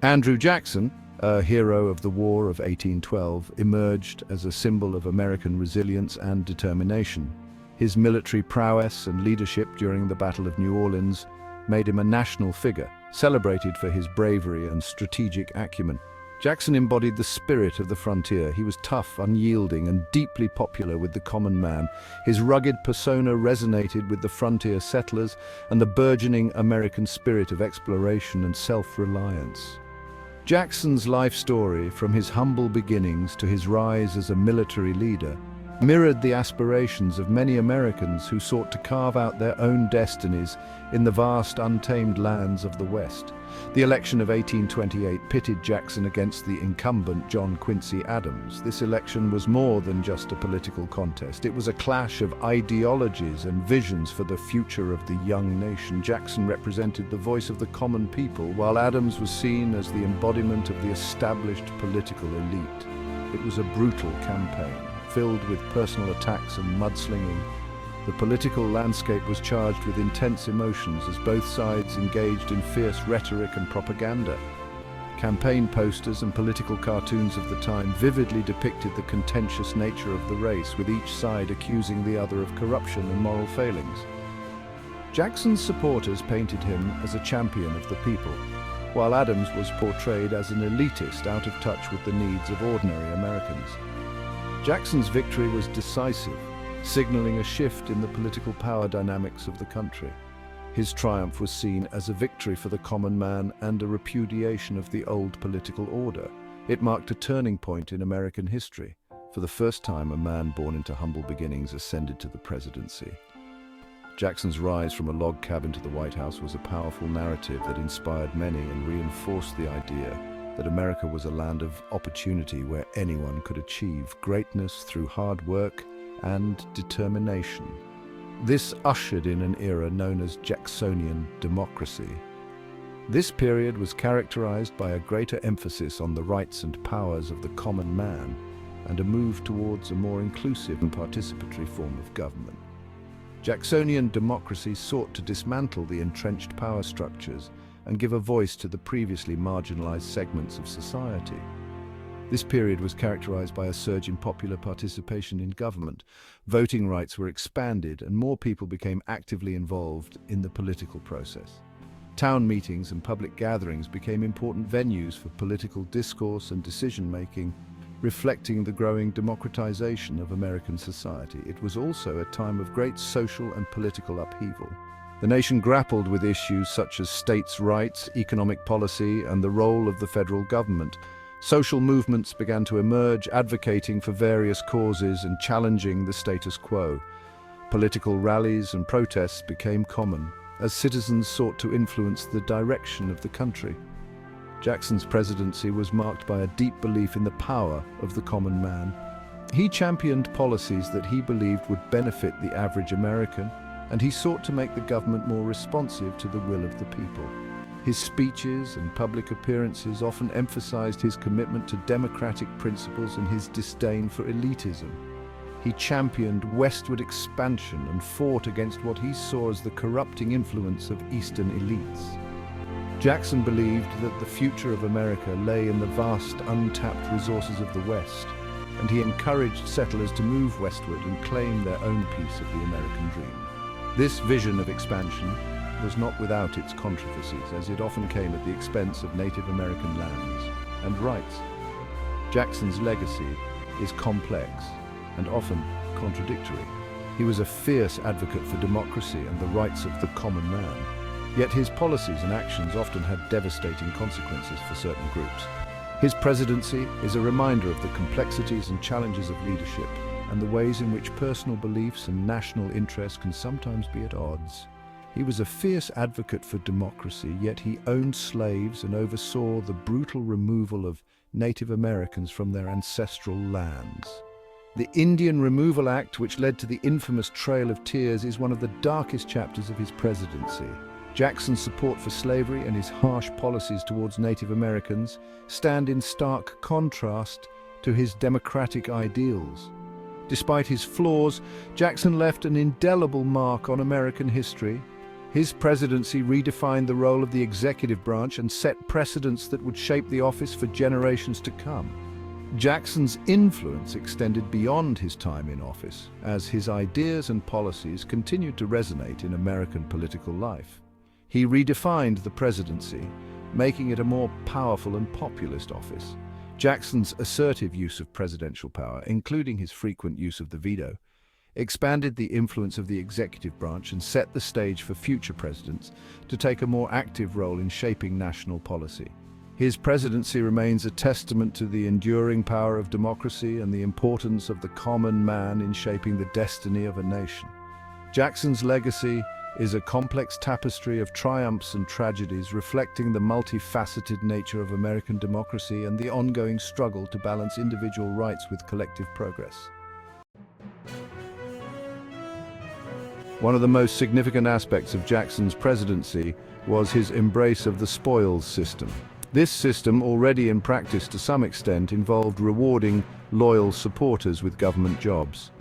Andrew Jackson, a hero of the War of 1812, emerged as a symbol of American resilience and determination. His military prowess and leadership during the Battle of New Orleans made him a national figure, celebrated for his bravery and strategic acumen. Jackson embodied the spirit of the frontier. He was tough, unyielding, and deeply popular with the common man. His rugged persona resonated with the frontier settlers and the burgeoning American spirit of exploration and self-reliance. Jackson's life story, from his humble beginnings to his rise as a military leader, mirrored the aspirations of many Americans who sought to carve out their own destinies in the vast, untamed lands of the West. The election of 1828 pitted Jackson against the incumbent John Quincy Adams. This election was more than just a political contest. It was a clash of ideologies and visions for the future of the young nation. Jackson represented the voice of the common people, while Adams was seen as the embodiment of the established political elite. It was a brutal campaign, filled with personal attacks and mudslinging. The political landscape was charged with intense emotions as both sides engaged in fierce rhetoric and propaganda. Campaign posters and political cartoons of the time vividly depicted the contentious nature of the race, with each side accusing the other of corruption and moral failings. Jackson's supporters painted him as a champion of the people, while Adams was portrayed as an elitist out of touch with the needs of ordinary Americans. Jackson's victory was decisive, signaling a shift in the political power dynamics of the country. His triumph was seen as a victory for the common man and a repudiation of the old political order. It marked a turning point in American history. For the first time, a man born into humble beginnings ascended to the presidency. Jackson's rise from a log cabin to the White House was a powerful narrative that inspired many and reinforced the idea that America was a land of opportunity where anyone could achieve greatness through hard work and determination. This ushered in an era known as Jacksonian Democracy. This period was characterized by a greater emphasis on the rights and powers of the common man and a move towards a more inclusive and participatory form of government. Jacksonian democracy sought to dismantle the entrenched power structures and give a voice to the previously marginalized segments of society. This period was characterized by a surge in popular participation in government. Voting rights were expanded and more people became actively involved in the political process. Town meetings and public gatherings became important venues for political discourse and decision-making, reflecting the growing democratization of American society. It was also a time of great social and political upheaval. The nation grappled with issues such as states' rights, economic policy, and the role of the federal government. Social movements began to emerge, advocating for various causes and challenging the status quo. Political rallies and protests became common as citizens sought to influence the direction of the country. Jackson's presidency was marked by a deep belief in the power of the common man. He championed policies that he believed would benefit the average American, and he sought to make the government more responsive to the will of the people. His speeches and public appearances often emphasized his commitment to democratic principles and his disdain for elitism. He championed westward expansion and fought against what he saw as the corrupting influence of Eastern elites. Jackson believed that the future of America lay in the vast, untapped resources of the West, and he encouraged settlers to move westward and claim their own piece of the American dream. This vision of expansion was not without its controversies, as it often came at the expense of Native American lands and rights. Jackson's legacy is complex and often contradictory. He was a fierce advocate for democracy and the rights of the common man, yet his policies and actions often had devastating consequences for certain groups. His presidency is a reminder of the complexities and challenges of leadership and the ways in which personal beliefs and national interests can sometimes be at odds. He was a fierce advocate for democracy, yet he owned slaves and oversaw the brutal removal of Native Americans from their ancestral lands. The Indian Removal Act, which led to the infamous Trail of Tears, is one of the darkest chapters of his presidency. Jackson's support for slavery and his harsh policies towards Native Americans stand in stark contrast to his democratic ideals. Despite his flaws, Jackson left an indelible mark on American history. His presidency redefined the role of the executive branch and set precedents that would shape the office for generations to come. Jackson's influence extended beyond his time in office, as his ideas and policies continued to resonate in American political life. He redefined the presidency, making it a more powerful and populist office. Jackson's assertive use of presidential power, including his frequent use of the veto, expanded the influence of the executive branch and set the stage for future presidents to take a more active role in shaping national policy. His presidency remains a testament to the enduring power of democracy and the importance of the common man in shaping the destiny of a nation. Jackson's legacy is a complex tapestry of triumphs and tragedies, reflecting the multifaceted nature of American democracy and the ongoing struggle to balance individual rights with collective progress. One of the most significant aspects of Jackson's presidency was his embrace of the spoils system. This system, already in practice to some extent, involved rewarding loyal supporters with government jobs.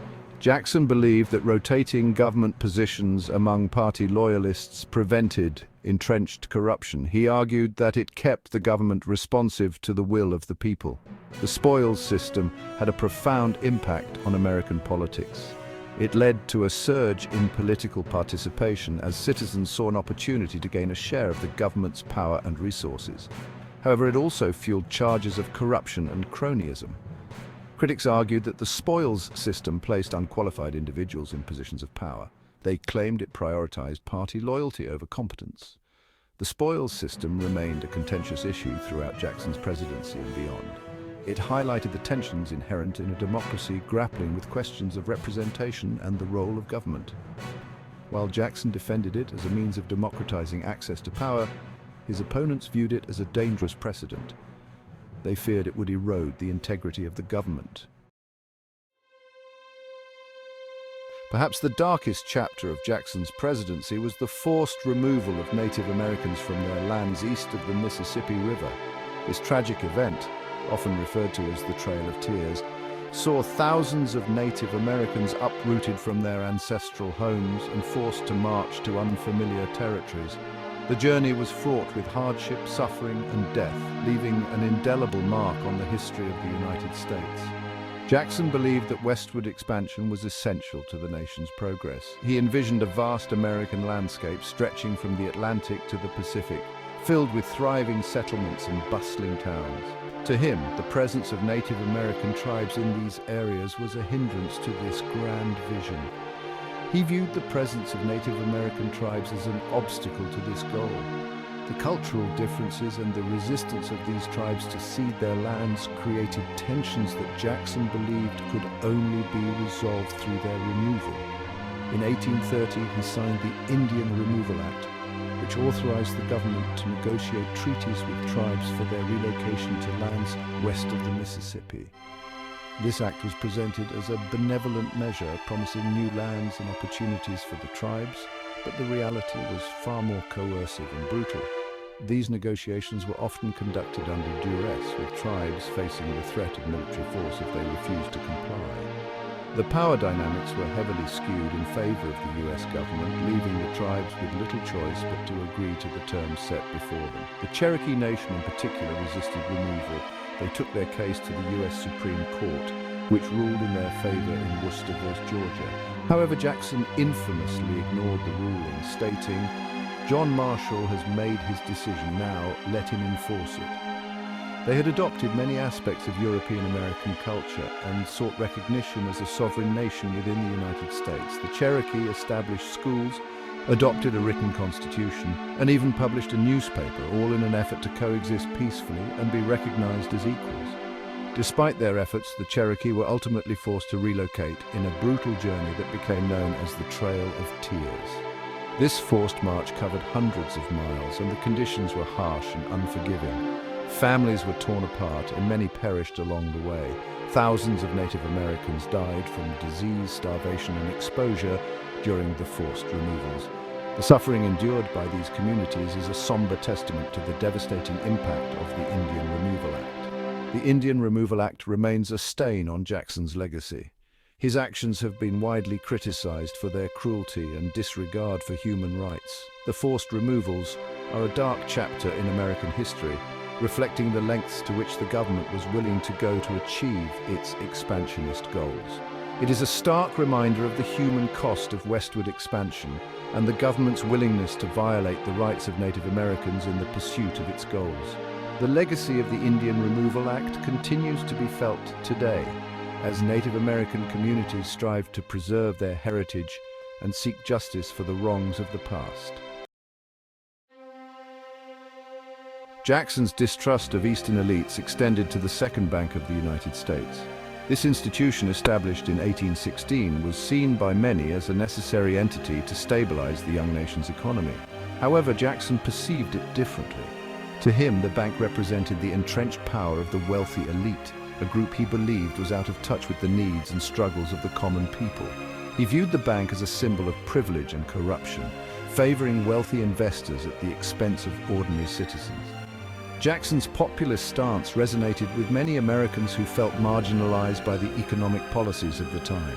Jackson believed that rotating government positions among party loyalists prevented entrenched corruption. He argued that it kept the government responsive to the will of the people. The spoils system had a profound impact on American politics. It led to a surge in political participation as citizens saw an opportunity to gain a share of the government's power and resources. However, it also fueled charges of corruption and cronyism. Critics argued that the spoils system placed unqualified individuals in positions of power. They claimed it prioritized party loyalty over competence. The spoils system remained a contentious issue throughout Jackson's presidency and beyond. It highlighted the tensions inherent in a democracy grappling with questions of representation and the role of government. While Jackson defended it as a means of democratizing access to power, his opponents viewed it as a dangerous precedent. They feared it would erode the integrity of the government. Perhaps the darkest chapter of Jackson's presidency was the forced removal of Native Americans from their lands east of the Mississippi River. This tragic event, often referred to as the Trail of Tears, saw thousands of Native Americans uprooted from their ancestral homes and forced to march to unfamiliar territories. The journey was fraught with hardship, suffering, and death, leaving an indelible mark on the history of the United States. Jackson believed that westward expansion was essential to the nation's progress. He envisioned a vast American landscape stretching from the Atlantic to the Pacific, filled with thriving settlements and bustling towns. To him, the presence of Native American tribes in these areas was a hindrance to this grand vision. He viewed the presence of Native American tribes as an obstacle to this goal. The cultural differences and the resistance of these tribes to cede their lands created tensions that Jackson believed could only be resolved through their removal. In 1830, he signed the Indian Removal Act, which authorized the government to negotiate treaties with tribes for their relocation to lands west of the Mississippi. This act was presented as a benevolent measure, promising new lands and opportunities for the tribes, but the reality was far more coercive and brutal. These negotiations were often conducted under duress, with tribes facing the threat of military force if they refused to comply. The power dynamics were heavily skewed in favor of the U.S. government, leaving the tribes with little choice but to agree to the terms set before them. The Cherokee Nation in particular resisted removal. They took their case to the U.S. Supreme Court, which ruled in their favor in Worcester v. Georgia. However, Jackson infamously ignored the ruling, stating, "John Marshall has made his decision now, let him enforce it." They had adopted many aspects of European American culture and sought recognition as a sovereign nation within the United States. The Cherokee established schools, adopted a written constitution, and even published a newspaper, all in an effort to coexist peacefully and be recognized as equals. Despite their efforts, the Cherokee were ultimately forced to relocate in a brutal journey that became known as the Trail of Tears. This forced march covered hundreds of miles, and the conditions were harsh and unforgiving. Families were torn apart and many perished along the way. Thousands of Native Americans died from disease, starvation, and exposure during the forced removals. The suffering endured by these communities is a somber testament to the devastating impact of the Indian Removal Act. The Indian Removal Act remains a stain on Jackson's legacy. His actions have been widely criticized for their cruelty and disregard for human rights. The forced removals are a dark chapter in American history, reflecting the lengths to which the government was willing to go to achieve its expansionist goals. It is a stark reminder of the human cost of westward expansion and the government's willingness to violate the rights of Native Americans in the pursuit of its goals. The legacy of the Indian Removal Act continues to be felt today, as Native American communities strive to preserve their heritage and seek justice for the wrongs of the past. Jackson's distrust of Eastern elites extended to the Second Bank of the United States. This institution, established in 1816, was seen by many as a necessary entity to stabilize the young nation's economy. However, Jackson perceived it differently. To him, the bank represented the entrenched power of the wealthy elite, a group he believed was out of touch with the needs and struggles of the common people. He viewed the bank as a symbol of privilege and corruption, favoring wealthy investors at the expense of ordinary citizens. Jackson's populist stance resonated with many Americans who felt marginalized by the economic policies of the time.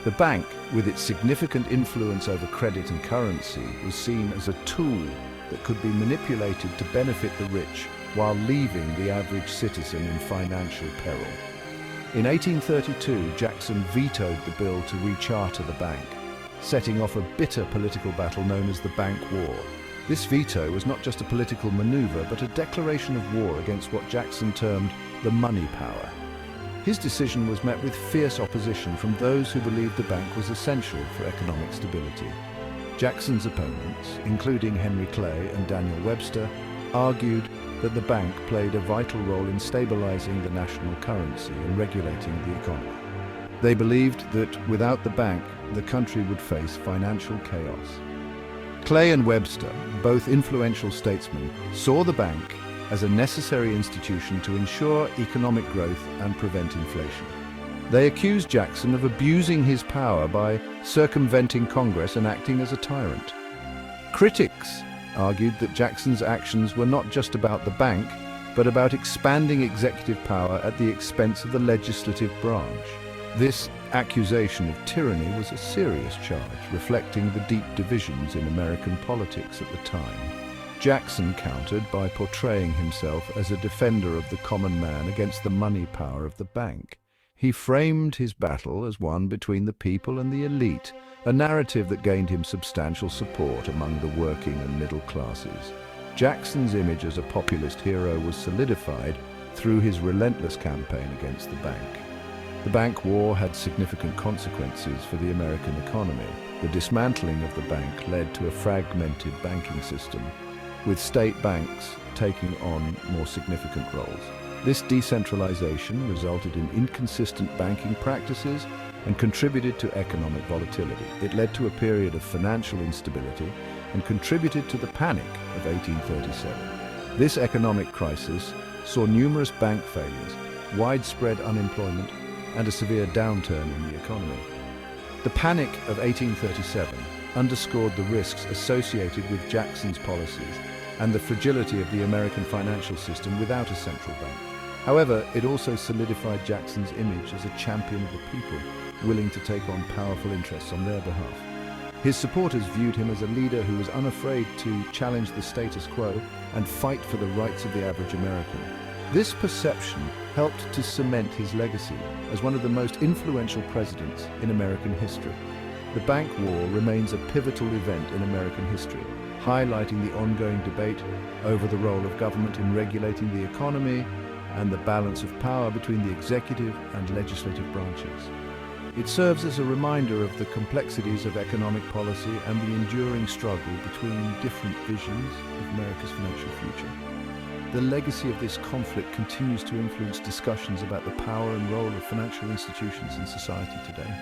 The bank, with its significant influence over credit and currency, was seen as a tool that could be manipulated to benefit the rich while leaving the average citizen in financial peril. In 1832, Jackson vetoed the bill to recharter the bank, setting off a bitter political battle known as the Bank War. This veto was not just a political maneuver, but a declaration of war against what Jackson termed the money power. His decision was met with fierce opposition from those who believed the bank was essential for economic stability. Jackson's opponents, including Henry Clay and Daniel Webster, argued that the bank played a vital role in stabilizing the national currency and regulating the economy. They believed that without the bank, the country would face financial chaos. Clay and Webster, both influential statesmen, saw the bank as a necessary institution to ensure economic growth and prevent inflation. They accused Jackson of abusing his power by circumventing Congress and acting as a tyrant. Critics argued that Jackson's actions were not just about the bank, but about expanding executive power at the expense of the legislative branch. This accusation of tyranny was a serious charge, reflecting the deep divisions in American politics at the time. Jackson countered by portraying himself as a defender of the common man against the money power of the bank. He framed his battle as one between the people and the elite, a narrative that gained him substantial support among the working and middle classes. Jackson's image as a populist hero was solidified through his relentless campaign against the bank. The Bank War had significant consequences for the American economy. The dismantling of the bank led to a fragmented banking system, with state banks taking on more significant roles. This decentralization resulted in inconsistent banking practices and contributed to economic volatility. It led to a period of financial instability and contributed to the Panic of 1837. This economic crisis saw numerous bank failures, widespread unemployment, and a severe downturn in the economy. The Panic of 1837 underscored the risks associated with Jackson's policies and the fragility of the American financial system without a central bank. However, it also solidified Jackson's image as a champion of the people, willing to take on powerful interests on their behalf. His supporters viewed him as a leader who was unafraid to challenge the status quo and fight for the rights of the average American. This perception helped to cement his legacy as one of the most influential presidents in American history. The Bank War remains a pivotal event in American history, highlighting the ongoing debate over the role of government in regulating the economy and the balance of power between the executive and legislative branches. It serves as a reminder of the complexities of economic policy and the enduring struggle between different visions of America's financial future. The legacy of this conflict continues to influence discussions about the power and role of financial institutions in society today.